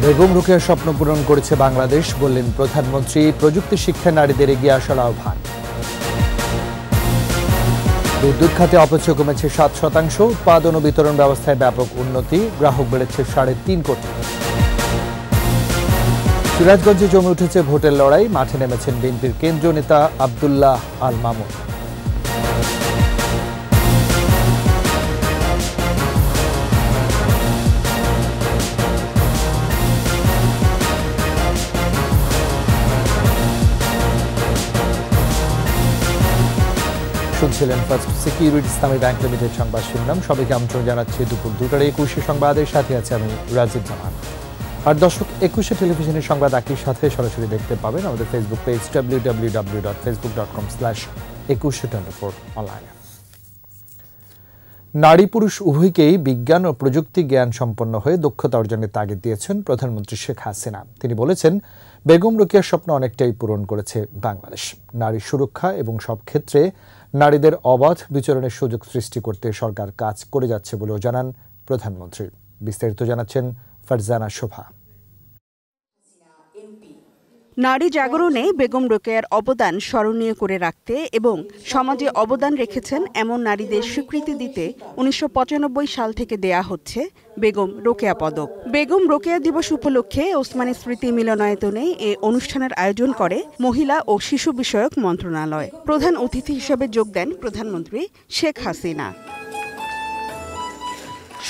বেগম রোকেয়ার স্বপ্ন পূরণ করেছে বাংলাদেশ, বললেন প্রধানমন্ত্রী। প্রযুক্তি শিক্ষায় নারীদের এগিয়ে আসার আহ্বান। বিদ্যুৎ খাতে অপচয় কমেছে 7%। উৎপাদন ও বিতরণ ব্যবস্থায় ব্যাপক উন্নতি। গ্রাহক বেড়েছে 3.5 কোটি। সিরাজগঞ্জে জমে উঠেছে ভোটের লড়াই। মাঠে নেমেছেন বিএনপির কেন্দ্রীয় নেতা আব্দুল্লাহ আল মামুন। শুনছিলেন ফার্স্ট সিকিউরিটি ইসলামী ব্যাংক লিমিটেড সংবাদ শুনলাম। সবাইকে আমন্ত্রণ জানাচ্ছি দুপুর 2টার 21 সংবাদের সাথে আছে আমি রাজীব জামান। আর দর্শক, 21 টেলিভিশনের সংবাদ একই সাথে সরাসরি দেখতে পাবেন আমাদের ফেসবুক পেজ www.facebook.com/2124 অনলাইনে। নারী পুরুষ উভয়কেই বিজ্ঞান ও প্রযুক্তি জ্ঞান সম্পন্ন হয়ে দক্ষতা অর্জনের তাগিদ দিয়েছেন প্রধানমন্ত্রী শেখ হাসিনা। তিনি বলেছেন, বেগম রোকেয়ার স্বপ্ন অনেকটাই পূরণ করেছে বাংলাদেশ। নারী সুরক্ষা এবং সব ক্ষেত্রে নারীদের অবাধ বিচরণের সুযোগ সৃষ্টি করতে সরকার কাজ করে যাচ্ছে বলেও জানান প্রধানমন্ত্রী। বিস্তারিত জানাচ্ছেন ফারজানা শোভা। নারী জাগরণে বেগম রোকেয়ার অবদান স্মরণীয় করে রাখতে এবং সমাজে অবদান রেখেছেন এমন নারীদের স্বীকৃতি দিতে 1995 সাল থেকে দেয়া হচ্ছে বেগম রোকেয়া পদক। বেগম রোকেয়া দিবস উপলক্ষে ওসমানী স্মৃতি মিলনায়তনে এ অনুষ্ঠানের আয়োজন করে মহিলা ও শিশু বিষয়ক মন্ত্রণালয়। প্রধান অতিথি হিসেবে যোগ দেন প্রধানমন্ত্রী শেখ হাসিনা।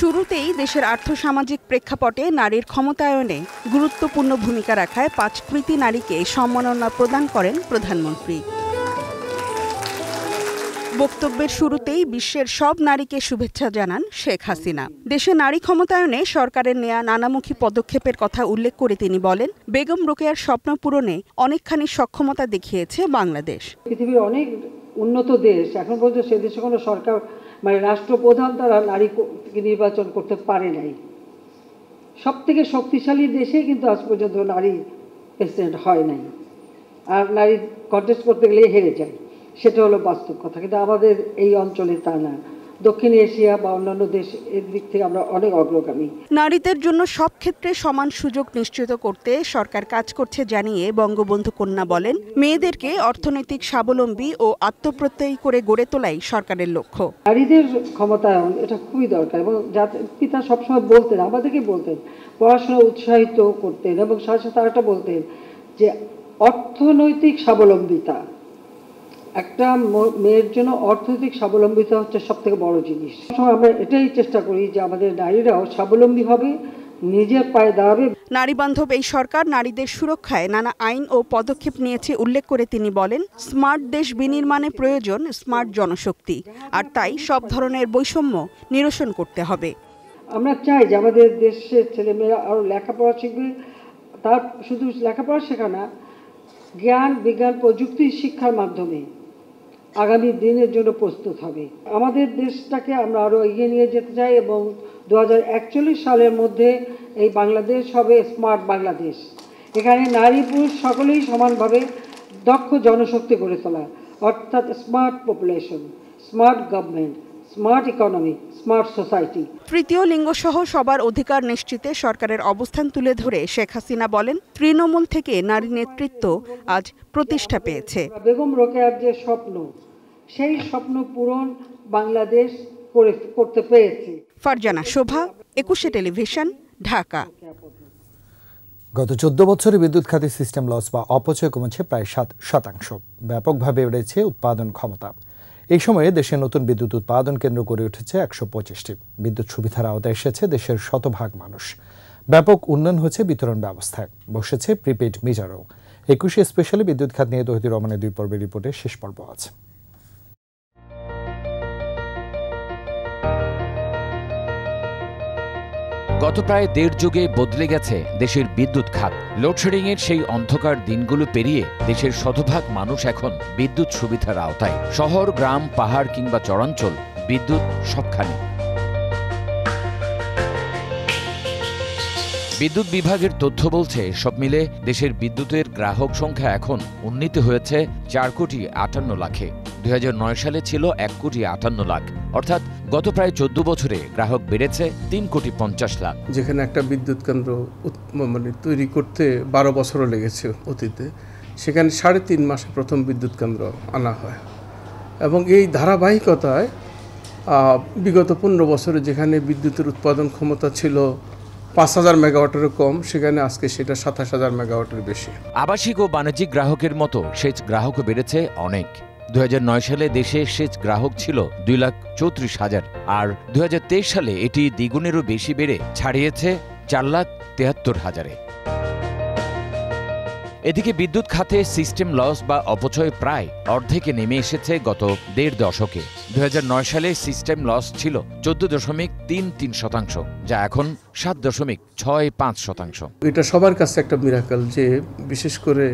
শুরুতেই দেশের আর্থসামাজিক প্রেক্ষাপটে নারীর ক্ষমতায়নে গুরুত্বপূর্ণ ভূমিকা রাখায় 5 কৃতী নারীকে সম্মাননা প্রদান করেন প্রধানমন্ত্রী। বক্তব্যের শুরুতেই বিশ্বের সব নারীকে শুভেচ্ছা জানান শেখ হাসিনা। দেশে নারী ক্ষমতায়নে সরকারের নেয়া নানামুখী পদক্ষেপের কথা উল্লেখ করে তিনি বলেন, বেগম রোকেয়ার স্বপ্ন পূরণে অনেকখানি সক্ষমতা দেখিয়েছে বাংলাদেশ। পৃথিবীর অনেক উন্নত দেশ এখন পর্যন্ত সে দেশে কোনো সরকার রাষ্ট্রপ্রধান তারা নারীকে নির্বাচন করতে পারে নাই। সব থেকে শক্তিশালী দেশে কিন্তু আজ পর্যন্ত নারী প্রেসিডেন্ট হয় নাই। আর নারী কন্টেস্ট করতে গেলে হেরে যায়, সেটা হলো বাস্তব কথা। কিন্তু আমাদের এই অঞ্চলে তা না। দক্ষিণ এশিয়া বা অন্যান্য দেশ এর দিক থেকে আমরা অনেক অগ্রগামী। নারীদের জন্য সব ক্ষেত্রে সমান সুযোগ নিশ্চিত করতে সরকার কাজ করছে জানিয়ে বঙ্গবন্ধু কন্যা বলেন, মেয়েদেরকে অর্থনৈতিক স্বাবলম্বী ও আত্মপ্রত্যয়ী করে গড়ে তোলাই সরকারের লক্ষ্য। নারীদের ক্ষমতায়ন এটা খুবই দরকার এবং যাতে পিতা সবসময় বলতেন, আমাদেরকে বলতেন পড়াশোনা উৎসাহিত করতেন এবং সাথে সাথে আরেকটা বলতেন যে অর্থনৈতিক স্বাবলম্বিতা, একটা মেয়ের জন্য অর্থনৈতিক স্বাবলম্বিতা হচ্ছে সব থেকে বড় জিনিস। আমরা এটাই চেষ্টা করি যে আমাদের নারীরাও স্বাবলম্বী হবে, নিজের পায়ে দাঁড়াবে। নারী বান্ধব এই সরকার নারীদের সুরক্ষায় নানা আইন ও পদক্ষেপ নিয়েছে উল্লেখ করে তিনি বলেন, স্মার্ট দেশ বিনির্মাণে প্রয়োজন স্মার্ট জনশক্তি, আর তাই সব ধরনের বৈষম্য নিরসন করতে হবে। আমরা চাই যে আমাদের দেশের ছেলেমেয়েরা আরও লেখাপড়া শিখবে। তার শুধু লেখাপড়া শেখা না, জ্ঞান বিজ্ঞান প্রযুক্তি শিক্ষার মাধ্যমে আগামী দিনের জন্য প্রস্তুত হবে। আমাদের দেশটাকে আমরা আরও এগিয়ে নিয়ে যেতে চাই এবং 2041 সালের মধ্যে এই বাংলাদেশ হবে স্মার্ট বাংলাদেশ। এখানে নারী পুরুষ সকলেই সমানভাবে দক্ষ জনশক্তি গড়ে তোলা, অর্থাৎ smart population, smart government, smart economy, smart society. তৃতীয় লিঙ্গ সহ সবার অধিকার নিশ্চিতে সরকারের অবস্থান তুলে ধরে শেখ হাসিনা বলেন, তৃণমূল থেকে নারী নেতৃত্ব আজ প্রতিষ্ঠা পেয়েছে। বেগম রোকেয়ার যে স্বপ্ন, সেই স্বপ্ন পূরণ বাংলাদেশ করতে পেরেছে। ফারজানা শোভা, 21 টেলিভিশন, ঢাকা। গত 14 বছরে বিদ্যুৎ খাতে সিস্টেম লস বা অপচয় কমেছে প্রায় 7%। ব্যাপকভাবে বেড়েছে উৎপাদন ক্ষমতা। এই সময়ে দেশে নতুন বিদ্যুৎ উৎপাদন কেন্দ্র গড়ে উঠেছে 125টি। বিদ্যুৎ সুবিধার আওতায় এসেছে দেশের শতভাগ মানুষ। ব্যাপক উন্নয়ন হয়েছে বিতরণ ব্যবস্থায়, বসেছে প্রিপেইড মিটারও। 21 স্পেশালি বিদ্যুৎ খাত নিয়ে তৌহিদুর রহমানের 2 পর্বের রিপোর্টে শেষ পর্ব আছে। গত প্রায় 1.5 যুগে বদলে গেছে দেশের বিদ্যুৎ খাত। লোডশেডিংয়ের সেই অন্ধকার দিনগুলো পেরিয়ে দেশের শতভাগ মানুষ এখন বিদ্যুৎ সুবিধার আওতায়। শহর, গ্রাম, পাহাড় কিংবা চরাঞ্চল, বিদ্যুৎ সবখানে। বিদ্যুৎ বিভাগের তথ্য বলছে, সব মিলে দেশের বিদ্যুতের গ্রাহক সংখ্যা এখন উন্নীত হয়েছে 4 কোটি 58 লাখে। 2009 সালে ছিল 1,58,00,000, অর্থাৎ গত প্রায় 14 বছরে গ্রাহক বেড়েছে 3,50,00,000। যেখানে একটা বিদ্যুৎ কেন্দ্র তৈরি করতে 12 বছরও লেগেছে অতীতে, সেখানে 3.5 মাসে প্রথম বিদ্যুৎ কেন্দ্র আনা হয় এবং এই ধারাবাহিকতায় বিগত 15 বছরে যেখানে বিদ্যুতের উৎপাদন ক্ষমতা ছিল 5,000 মেগাওয়াটেরও কম, সেখানে আজকে সেটা 27,000 মেগাওয়াটের বেশি। আবাসিক ও বাণিজ্যিক গ্রাহকের মতো সেচ গ্রাহকও বেড়েছে অনেক। 2009 সালে দেশে সেচ গ্রাহক ছিল 2,34,000, আর 2023 সালে এটি দ্বিগুণেরও বেশি বেড়ে ছাড়িয়েছে 4,73,000-এ। এদিকে বিদ্যুৎ খাতে সিস্টেম লস বা অপচয় প্রায় অর্ধেকে নেমে এসেছে গত 1.5 দশকে। 2009 সালে সিস্টেম লস ছিল 14.33%, যা এখন 7.65%। এটা সবার কাছে একটা মিরাকল যে বিশেষ করে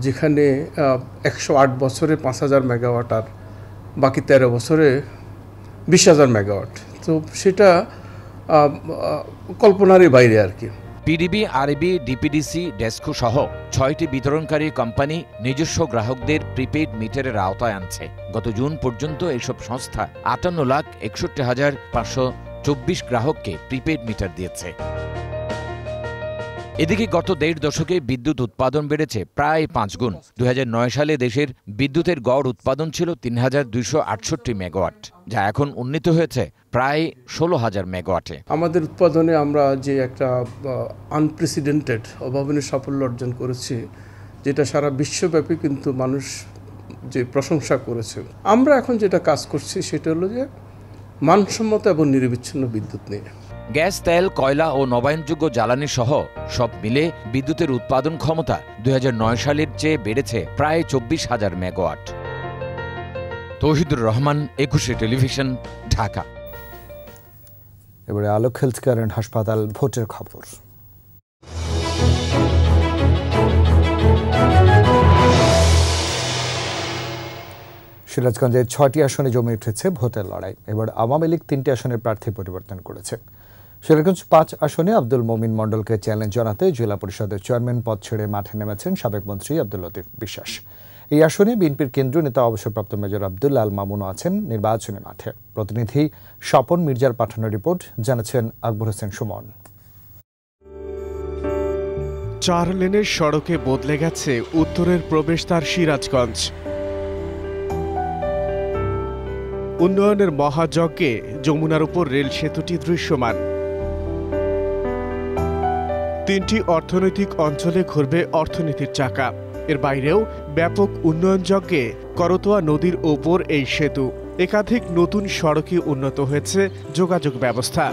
যেখানে 108 বছরে 5,000 মেগাওয়াট আর বাকি 13 বছরে 20,000 মেগাওয়াট, তো সেটা কল্পনারই বাইরে আর কি। পিডিবি, আরবি, ডিপিডিসি, ডেসকো সহ 6টি বিতরণকারী কোম্পানি নিজস্ব গ্রাহকদের প্রিপেইড মিটারের আওতায় আনছে। গত জুন পর্যন্ত এসব সংস্থা 58,61,524 গ্রাহককে প্রিপেইড মিটার দিয়েছে। এদিকে গত 1.5 দশকে বিদ্যুৎ উৎপাদন বেড়েছে প্রায় 5 গুণ। 2009 সালে দেশের বিদ্যুতের গড় উৎপাদন ছিল 3,268 মেগাওয়াট, যা এখন উন্নীত হয়েছে প্রায় 16,000 মেগাওয়াটে। আমাদের উৎপাদনে আমরা যে একটা আনপ্রেসিডেন্টেড অভাবনীয় সাফল্য অর্জন করেছি, যেটা সারা বিশ্বব্যাপী কিন্তু মানুষ যে প্রশংসা করেছে। আমরা এখন যেটা কাজ করছি সেটা হলো যে মানসম্মত এবং নিরবিচ্ছিন্ন বিদ্যুৎ নিয়ে। গ্যাস, তেল, কয়লা ও নবায়নযোগ্য জ্বালানি সহ সব মিলে বিদ্যুতের উৎপাদন ক্ষমতা 2009 সালের চেয়ে বেড়েছে প্রায় 24,000 মেগাওয়াট। তৌহিদুর রহমান, 21 টেলিভিশন, ঢাকা। এবারে আলোক হেলথ কেয়ার অ্যান্ড হাসপাতাল ভোটের খবর। সিরাজগঞ্জের 6টি আসনে জমে উঠেছে ভোটের লড়াই। এবার আওয়ামী লীগ 3টি আসনের প্রার্থী পরিবর্তন করেছে। সিরাজগঞ্জ 5 আসনে আব্দুল মমিন মণ্ডলকে চ্যালেঞ্জ জানাতে জেলা পরিষদের চেয়ারম্যান পদ ছেড়ে মাঠে নেমেছেন সাবেক মন্ত্রী আব্দুল লতিফ বিশ্বাস। এই আসনে বিএনপির কেন্দ্রীয় নেতা অবসরপ্রাপ্ত মেজর আব্দুল্লাহ আল মামুনও আছেন নির্বাচনী মাঠে। প্রতিনিধি স্বপন মির্জার পাঠানো রিপোর্ট জানাচ্ছেন আকবর হোসেন সুমন। 4 লেনের সড়কে বদলে গেছে উত্তরের প্রবেশদ্বার সিরাজগঞ্জ। উন্নয়নের মহাযজ্ঞে যমুনার উপর রেল সেতুটি দৃশ্যমান। 3টি অর্থনৈতিক অঞ্চলে ঘুরবে অর্থনীতির চাকা। এর বাইরেও ব্যাপক উন্নয়ন যজ্ঞে করতোয়া নদীর ওপর এই সেতু। একাধিক নতুন সড়কে উন্নত হয়েছে যোগাযোগ ব্যবস্থা।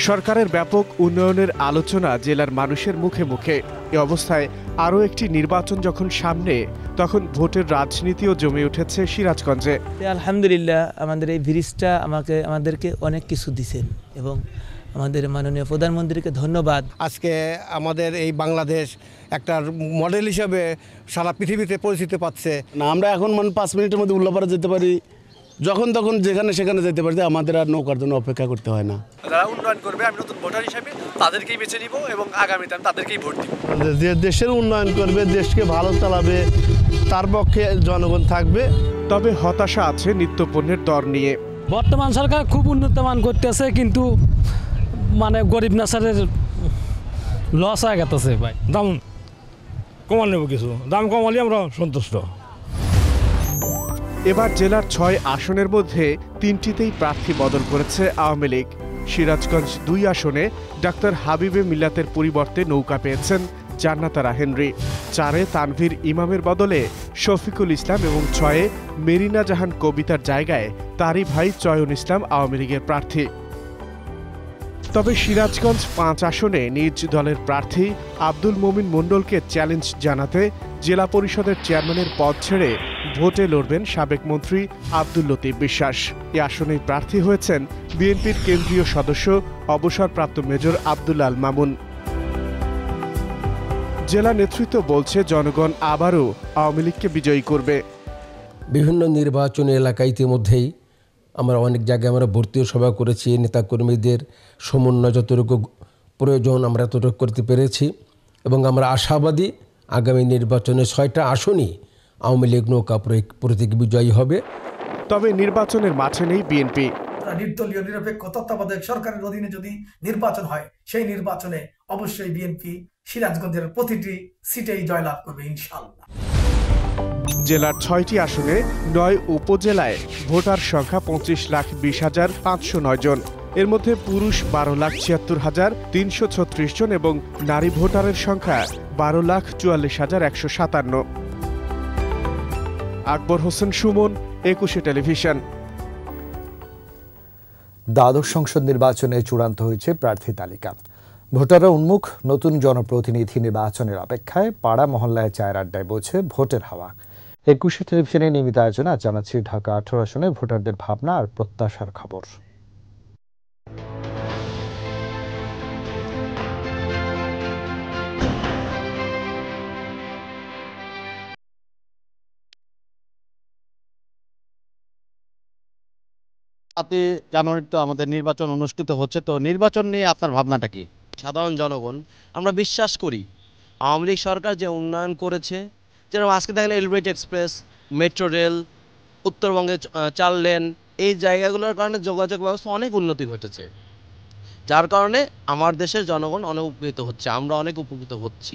সরকারের ব্যাপক উন্নয়নের আলোচনা জেলার মানুষের মুখে মুখে। এ অবস্থায় আরও একটি নির্বাচন যখন সামনে, তখন ভোটের রাজনীতিও জমে উঠেছে সিরাজগঞ্জে। আলহামদুলিল্লাহ, আমাদের এই ব্রিজটা আমাদেরকে অনেক কিছু দিয়েছেন এবং আমাদের মাননীয় প্রধানমন্ত্রীকে ধন্যবাদ। আজকে আমাদের এই বাংলাদেশ একটা মডেল হিসাবে সারা পৃথিবীতে পরিচিতি পাচ্ছে। না, আমরা এখন 5 মিনিটের মধ্যে উল্লাপাড়া যেতে পারি, যখন তখন যেখানে সেখানে যেতে পারি, আমাদের আর নৌকার জন্য অপেক্ষা করতে হয় না। যারা উন্নয়ন করবে, আমি নতুন ভোটার হিসেবে তাদেরকেই বেছে নিব এবং আগামীতে আমি তাদেরকেই ভোট দিব। যে দেশের উন্নয়ন করবে, দেশকে ভালো চালাবে, তার পক্ষে জনগণ থাকবে। তবে হতাশা আছে নিত্যপণ্যের দর নিয়ে। বর্তমান সরকার খুব উন্নতমান করতেছে, কিন্তু গরিব নাসারের লস হয়ে গেছে। ভাই দাম কমাল নেব, কিছু দাম কমালে আমরা সন্তুষ্ট। এবার জেলার 6 আসনের মধ্যে 3টিতেই প্রার্থী বদল করেছে আওয়ামী লীগ। সিরাজগঞ্জ 2 আসনে ডাক্তার হাবিবে মিল্লাতের পরিবর্তে নৌকা পেয়েছেন জান্নাতারা হেনরি। 4-এ তানভীর ইমামের বদলে শফিকুল ইসলাম এবং 6-এ মেরিনা জাহান কবিতার জায়গায় তারই ভাই চয়ন ইসলাম আওয়ামী লীগের প্রার্থী। তবে সিরাজগঞ্জ 5 আসনে নিজ দলের প্রার্থী আব্দুল মমিন মণ্ডলকে চ্যালেঞ্জ জানাতে জেলা পরিষদের চেয়ারম্যানের পদ ছেড়ে ভোটে লড়বেন সাবেক মন্ত্রী আব্দুল লতিফ বিশ্বাস। এ আসনে প্রার্থী হয়েছেন বিএনপির কেন্দ্রীয় সদস্য অবসরপ্রাপ্ত মেজর আব্দুল্লাহ আল মামুন। জেলা নেতৃত্ব বলছে জনগণ আবারও আওয়ামী লীগকে বিজয়ী করবে। বিভিন্ন নির্বাচনী এলাকা ইতিমধ্যেই আমরা অনেক জায়গায় আমরা ভর্তিও সভা করেছি। নেতাকর্মীদের সমন্বয় যতটুকু প্রয়োজন আমরা ততটুকু করতে পেরেছি। এবং আমরা আশাবাদী আগামী নির্বাচনে 6টা আসনই আওয়ামী লীগ নৌকা প্রতীক বিজয়ী হবে। তবে নির্বাচনের মাঠে নেই বিএনপি। নির্দলীয় নিরপেক্ষ তত্ত্বাবধায়ক সরকারের অধীনে যদি নির্বাচন হয়, সেই নির্বাচনে অবশ্যই বিএনপি সিরাজগঞ্জের প্রতিটি সিটেই জয়লাভ করবে ইনশাআল্লাহ। জেলার 6টি আসনে 9 উপজেলায় ভোটার সংখ্যা 25,20,509 জন। এর মধ্যে পুরুষ 12,76,336 জন এবং নারী ভোটারের সংখ্যা 12,44,157। আকবর হোসেন সুমন, 21 টেলিভিশন। দ্বাদশ সংসদ নির্বাচনে চূড়ান্ত হয়েছে প্রার্থী তালিকা। ভোটাররা উন্মুখ, নতুন জনপ্রতিনিধি নির্বাচনের অপেক্ষায় পাড়া মহল্লায় চায়ের আড্ডায় বইছে ভোটের হাওয়া। 21 টেলিভিশনের নিয়মিত আয়োজনে আজ জানাচ্ছি ঢাকা 18 আসনে ভোটারদের ভাবনা আর প্রত্যাশার খবর। জানুয়ারিতে আমাদের নির্বাচন অনুষ্ঠিত হচ্ছে, তো নির্বাচন নিয়ে আপনার ভাবনাটা কি? সাধারণ জনগণ আমরা বিশ্বাস করি আওয়ামী লীগ সরকার যে উন্নয়ন করেছে, যেরকম আজকে দেখলে এলিভেটেড এক্সপ্রেস, মেট্রো রেল, উত্তরবঙ্গে 4 লেন, এই জায়গাগুলোর কারণে যোগাযোগ ব্যবস্থা অনেক উন্নতি ঘটেছে, যার কারণে আমার দেশের জনগণ অনেক উপকৃত হচ্ছে, আমরা অনেক উপকৃত হচ্ছি।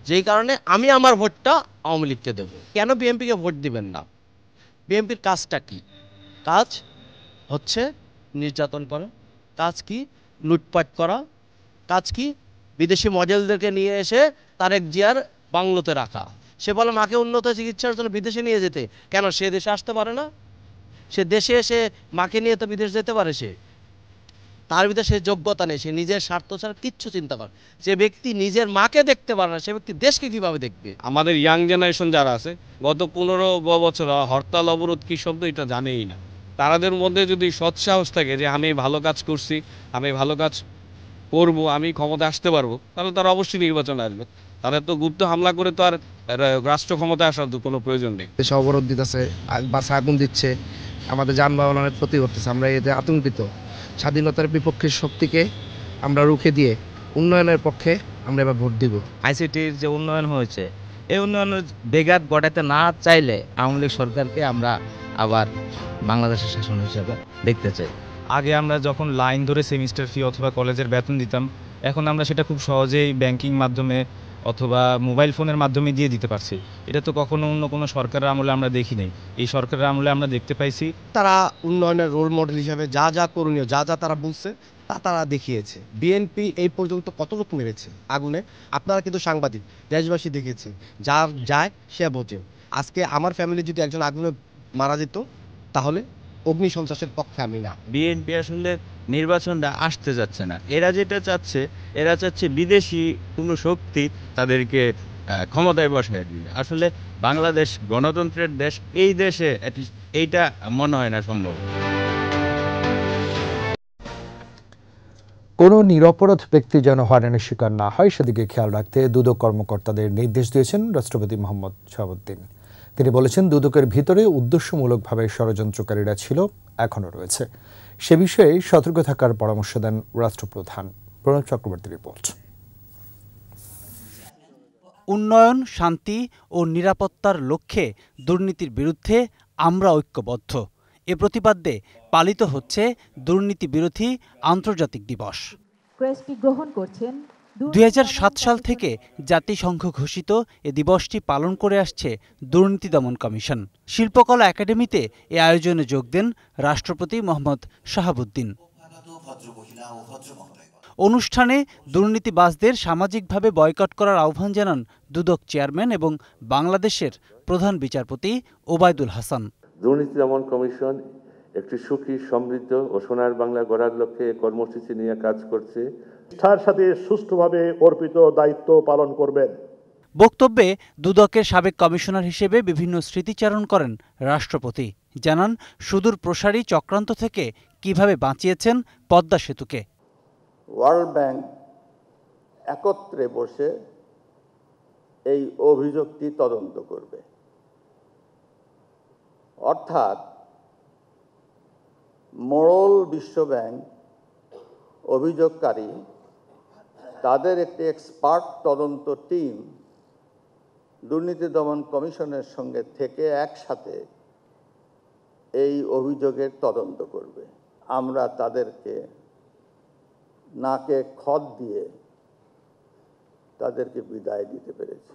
যেই কারণে আমি আমার ভোটটা আওয়ামী লীগকে দেবো। কেন বিএনপিকে ভোট দিবেন না? বিএনপির কাজটা কি? কাজ হচ্ছে নির্যাতন করা, কাজ কি লুটপাট করা, কাজ কি বিদেশি মডেলদেরকে নিয়ে এসে তারেক জিয়ার বাংলোতে রাখা। সে বলে মাকে উন্নত চিকিৎসার জন্য বিদেশে নিয়ে যেতে, কেন সে দেশে আসতে পারে না? সে দেশে এসে মাকে নিয়ে তো বিদেশ যেতে পারে, তার ভিতরে সে যোগ্যতা নেই, সে নিজের স্বার্থ ছাড়া কিচ্ছু চিন্তা করে। যে ব্যক্তি নিজের মাকে দেখতে পারে না, সে ব্যক্তি দেশকে কিভাবে দেখবে? আমাদের ইয়াং জেনারেশন যারা আছে, গত 15 বছর হরতাল অবরোধ কি শব্দ এটা জানেই না। তাদের মধ্যে যদি সৎসাহস থাকে যে আমি ভালো কাজ করছি, আমি ভালো কাজ করব, আমি ক্ষমতা আসতে পারবো, তাহলে তারা অবশ্যই নির্বাচনে আসবে। তাদের তো গুপ্ত হামলা করে তো আর রাষ্ট্র ক্ষমতা আসার কোনো প্রয়োজন নেই। দেশে অবরোধ দিতেছে, বাসে আগুন দিচ্ছে, আমাদের যানবাহনের ক্ষতি করতেছে, আমরা এতে আতঙ্কিত। স্বাধীনতার বিপক্ষে শক্তিকে আমরা রুখে দিয়ে উন্নয়নের পক্ষে আমরা এবার ভোট দিব। আইসিটির যে উন্নয়ন হয়েছে, এই উন্নয়নের বেঘাত ঘটাতে না চাইলে আওয়ামী লীগ সরকারকে আমরা আবার বাংলাদেশের শাসন হিসেবে দেখতে চাই। আগে আমরা যখন লাইন ধরে সেমিস্টার ফি অথবা কলেজের বেতন দিতাম, এখন আমরা সেটা খুব সহজেই ব্যাংকিং মাধ্যমে অথবা মোবাইল ফোনের মাধ্যমে দিয়ে দিতে পারছি। এটা তো কখনো অন্য কোনো সরকারের আমলে আমরা দেখি নাই, এই সরকারের আমলে আমরা দেখতে পাইছি। তারা উন্নয়নের রোল মডেল হিসাবে যা যা করণীয়, যা যা তারা বলছে তা তারা দেখিয়েছে। বিএনপি এই পর্যন্ত কতটুকু মেরেছে আগুনে, আপনারা কিন্তু সাংবাদিক, দেশবাসী দেখেছে। যার যায় সে বোঝে। আজকে আমার ফ্যামিলি যদি একজন আগুনে মারা যেত, তাহলে অগ্নিসন্ত্রাসের পক্ষে আমি না। বিএনপি আসলে নির্বাচনটা আসতে যাচ্ছে না, এরা যেটা চাচ্ছে, এরা চাচ্ছে বিদেশি কোনো শক্তি তাদেরকে ক্ষমতায় বসায় দিবে। আসলে বাংলাদেশ গণতন্ত্রের দেশ, এই দেশে এইটা মনে হয় না সম্ভব। কোনো নিরপরাধ ব্যক্তি যেন হয়রানির শিকার না হয় সেদিকে খেয়াল রাখতে দুদক কর্মকর্তাদের নির্দেশ দিয়েছেন রাষ্ট্রপতি মোহাম্মদ শাহাবুদ্দিন। তিনি বলেছেন, দুদকের ভিতরে উদ্দেশ্যমূলকভাবে ষড়যন্ত্রকারীরা ছিল, এখনও রয়েছে। সে বিষয়ে সতর্ক থাকার পরামর্শ দেন রাষ্ট্রপ্রধান। প্রণব চক্রবর্তীর রিপোর্ট। উন্নয়ন, শান্তি ও নিরাপত্তার লক্ষ্যে দুর্নীতির বিরুদ্ধে আমরা ঐক্যবদ্ধ, এ প্রতিপাদ্যে পালিত হচ্ছে দুর্নীতি বিরোধী আন্তর্জাতিক দিবস। 2007 সাল থেকে জাতিসংঘ ঘোষিত এ দিবসটি পালন করে আসছে দুর্নীতি দমন কমিশন। শিল্পকলা একাডেমিতে এ আয়োজনে যোগ দেন রাষ্ট্রপতি মোহাম্মদ শাহাবুদ্দিন। অনুষ্ঠানে দুর্নীতিবাজদের সামাজিকভাবে বয়কট করার আহ্বান জানান দুদক চেয়ারম্যান এবং বাংলাদেশের প্রধান বিচারপতি ওবায়দুল হাসান। দুর্নীতি দমন কমিশন একটি সুখী, সমৃদ্ধ ও সোনার বাংলা গড়ার লক্ষ্যে কর্মসূচি নিয়ে কাজ করছে। তার সাথে সুষ্ঠুভাবে অর্পিত দায়িত্ব পালন করবেন। বক্তব্যে দুদকের সাবেক কমিশনার হিসেবে বিভিন্ন স্মৃতিচারণ করেন রাষ্ট্রপতি। জানান সুদূর প্রসারী চক্রান্ত থেকে কিভাবে বাঁচিয়েছেন পদ্মা সেতুকে। ওয়ার্ল্ড ব্যাংক একত্রে বসে এই অভিযোগটি তদন্ত করবে, অর্থাৎ মোড়ল বিশ্ব ব্যাংক অভিযোগকারী তাদের একটি এক্সপার্ট তদন্ত টিম দুর্নীতি দমন কমিশনের সঙ্গে থেকে একসাথে এই অভিযোগের তদন্ত করবে। আমরা তাদেরকে নাকে খত দিয়ে তাদেরকে বিদায় দিতে পেরেছি।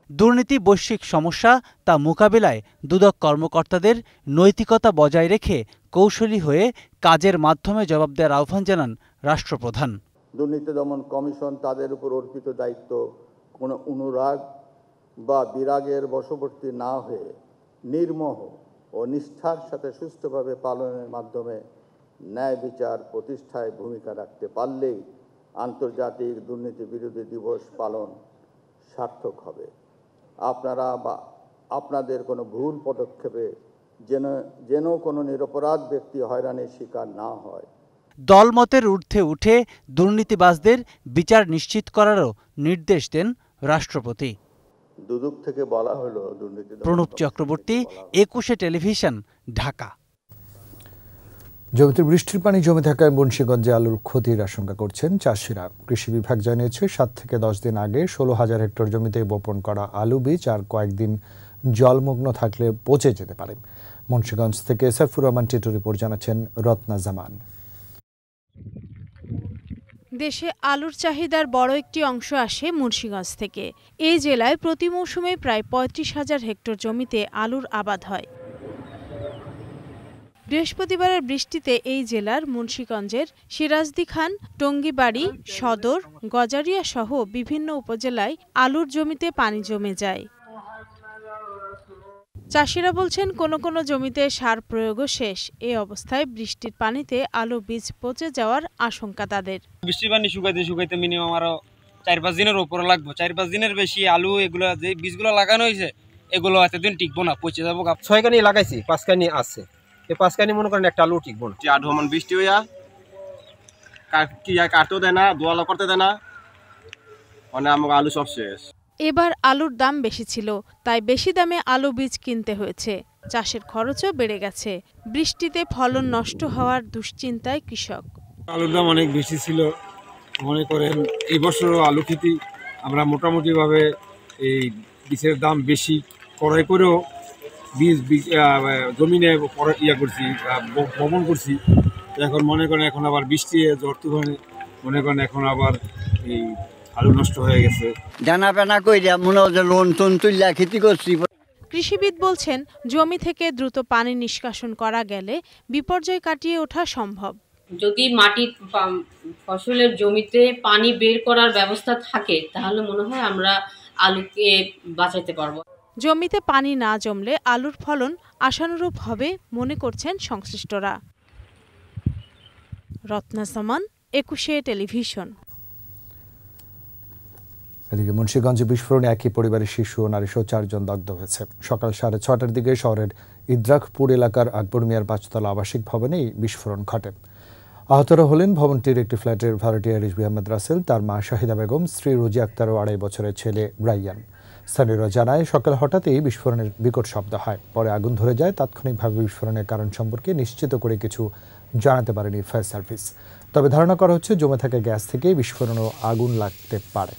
দুর্নীতি বৈশ্বিক সমস্যা, তা মোকাবিলায় দুদক কর্মকর্তাদের নৈতিকতা বজায় রেখে কৌশলী হয়ে কাজের মাধ্যমে জবাব দেওয়ার আহ্বান জানান রাষ্ট্রপ্রধান। দুর্নীতি দমন কমিশন তাদের উপর অর্পিত দায়িত্ব কোনো অনুরাগ বা বিরাগের বশবর্তী না হয়ে নির্মোহ ও নিষ্ঠার সাথে সুষ্ঠুভাবে পালনের মাধ্যমে ন্যায় বিচার প্রতিষ্ঠায় ভূমিকা রাখতে পারলেই আন্তর্জাতিক দুর্নীতি বিরোধী দিবস পালন সার্থক হবে। আপনারা বা আপনাদের কোনো ভুল পদক্ষেপে যেন কোনো নিরপরাধ ব্যক্তি হয়রানির শিকার না হয়। দলমতের ঊর্ধ্বে উঠে দুর্নীতিবাজদের বিচার নিশ্চিত করারও নির্দেশ দেন রাষ্ট্রপতি। দুদক থেকে বলা হলো দুর্নীতি। প্রণব চক্রবর্তী, 21 টেলিভিশন, ঢাকা। জমিতে বৃষ্টির পানি জমে থাকায় মুন্সিগঞ্জে আলুর ক্ষতির আশঙ্কা করছেন চাষিরা। কৃষি বিভাগ জানিয়েছে 7 থেকে 10 দিন আগে 16,000 হেক্টর জমিতে বপন করা আলু বীজ আর কয়েকদিন জলমগ্ন থাকলে পচে যেতে পারে। মুন্সিগঞ্জ থেকে সাইফুর রহমান টিটু রিপোর্ট জানাচ্ছেন রত্না জামান। দেশে আলুর চাহিদার বড় একটি অংশ আসে মুন্সিগঞ্জ থেকে। এই জেলায় প্রতি মৌসুমে প্রায় 35,000 হেক্টর জমিতে আলুর আবাদ হয়। বৃহস্পতিবারের বৃষ্টিতে এই জেলার মুন্সিগঞ্জের সিরাজদি খান, টঙ্গিবাড়ি, সদর, গজারিয়া সহ বিভিন্ন উপজেলায় আলুর জমিতে পানি জমে যায়। চাষিরা বলছেন কোনো কোনো জমিতে সার প্রয়োগও শেষ। এই অবস্থায় বৃষ্টির পানিতে আলু বীজ পচে যাওয়ার আশঙ্কা তাদের। বৃষ্টির পানি শুকাইতে মিনিমাম আরো 4-5 দিনের উপরে লাগবে। 4-5 দিনের বেশি আলু এগুলো যে বীজগুলো লাগানো হয়েছে এগুলো এতদিন টিকবো না, পচে যাবো। 6 কানি লাগাইছি, 5 কানি আছে। এই 5 কানি মনে করেন একটা আলু টিকবো না। 8 মন বৃষ্টি হইয়া কাটতেও দেয় না, দোয়ালো করতে দেয় না, মানে আমার আলু সব শেষ। এবার আলুর দাম বেশি ছিল, তাই বেশি দামে আলু বীজ কিনতে হয়েছে। চাষের খরচও বেড়ে গেছে। বৃষ্টিতে ফলন নষ্ট হওয়ার দুশ্চিন্তায় কৃষক। আলুর দাম অনেক বেশি ছিল, মনে করেন এই বছরও আলু খেতে আমরা মোটামুটিভাবে এই বীজের দাম বেশি ক্রয় করেও বীজ জমিনে করছি, বপন করছি। এখন মনে করেন এখন আবার বৃষ্টি ঝড় তুফানে মনে করেন এখন আবার এই আলু নষ্ট হয়ে গেছে। জানা পেনা কইরা মনে হচ্ছে লোন টোন তুললা খেতি করছি। কৃষিবিদ বলছেন জমি থেকে দ্রুত পানি নিষ্কাশন করা গেলে বিপর্যয় কাটিয়ে ওঠা সম্ভব। যদি মাটির ফসলের জমিতে পানি বের করার ব্যবস্থা থাকে তাহলে মনে হয় আমরা আলুকে বাঁচাতে পারবো। জমিতে পানি না জমলে আলুর ফলন আশানুরূপ হবে মনে করছেন সংশ্লিষ্টরা। রত্না জামান, 21 টেলিভিশন। এদিকে মুন্সিগঞ্জে বিস্ফোরণে একই পরিবারের শিশু ও নারীসহ 4 জন দগ্ধ হয়েছে। সকাল 6:30টার দিকে শহরের ইদ্রাকপুর এলাকার আকবর মিয়ার 5তলা আবাসিক ভবনে এই বিস্ফোরণ ঘটে। আহতরা হলেন ভবনটির একটি ফ্ল্যাটের ভাড়াটিয়া রিজভী আহমেদ রাসেল, তার মা শাহিদা বেগম, স্ত্রী রুজি আক্তার ও 2.5 বছরের ছেলে রাইয়ান। স্থানীয়রা জানায় সকাল হঠাৎই বিস্ফোরণের বিকট শব্দ হয়, পরে আগুন ধরে যায়। তাৎক্ষণিকভাবে বিস্ফোরণের কারণ সম্পর্কে নিশ্চিত করে কিছু জানাতে পারেনি ফায়ার সার্ভিস। তবে ধারণা করা হচ্ছে জমে থাকা গ্যাস থেকে বিস্ফোরণ ও আগুন লাগতে পারে।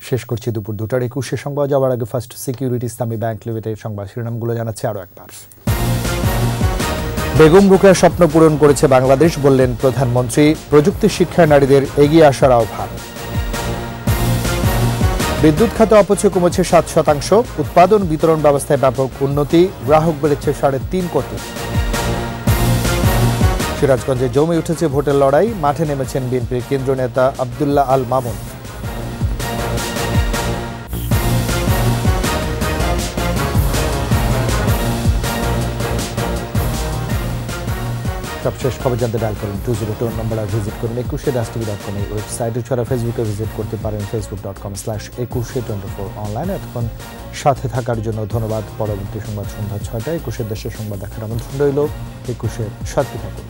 শেষ করছি দুপুর 2টার 21 সংবাদ। যাওয়ার আগে ফার্স্ট সিকিউরিটি ইসলামী ব্যাংক লিমিটেড সংবাদ শিরোনামগুলো জানাচ্ছে আরও একবার। বেগম রোকেয়ার স্বপ্ন পূরণ করেছে বাংলাদেশ, বললেন প্রধানমন্ত্রী। প্রযুক্তি শিক্ষায় নারীদের এগিয়ে আসার আহ্বান। বিদ্যুৎ খাতে অপচয় কমেছে 7%। উৎপাদন বিতরণ ব্যবস্থায় ব্যাপক উন্নতি। গ্রাহক বেড়েছে 3.5 কোটি। সিরাজগঞ্জে জমে উঠেছে ভোটের লড়াই। মাঠে নেমেছেন বিএনপির কেন্দ্রীয় নেতা আব্দুল্লাহ আল মামুন। সবশেষ খবর জানতে ডায়াল করুন 202 নম্বর আর ভিজিট করুন 21.tv.com এই ওয়েবসাইটে, ছাড়া ফেসবুকে ভিজিট করতে পারেন facebook.com/2124 অনলাইনে। এতক্ষণ সাথে থাকার জন্য ধন্যবাদ। পরবর্তী সংবাদ সন্ধ্যা 6টায় 21 দেশের সংবাদ দেখার আমন্ত্রণ রইল। 21 সাথে থাকুন।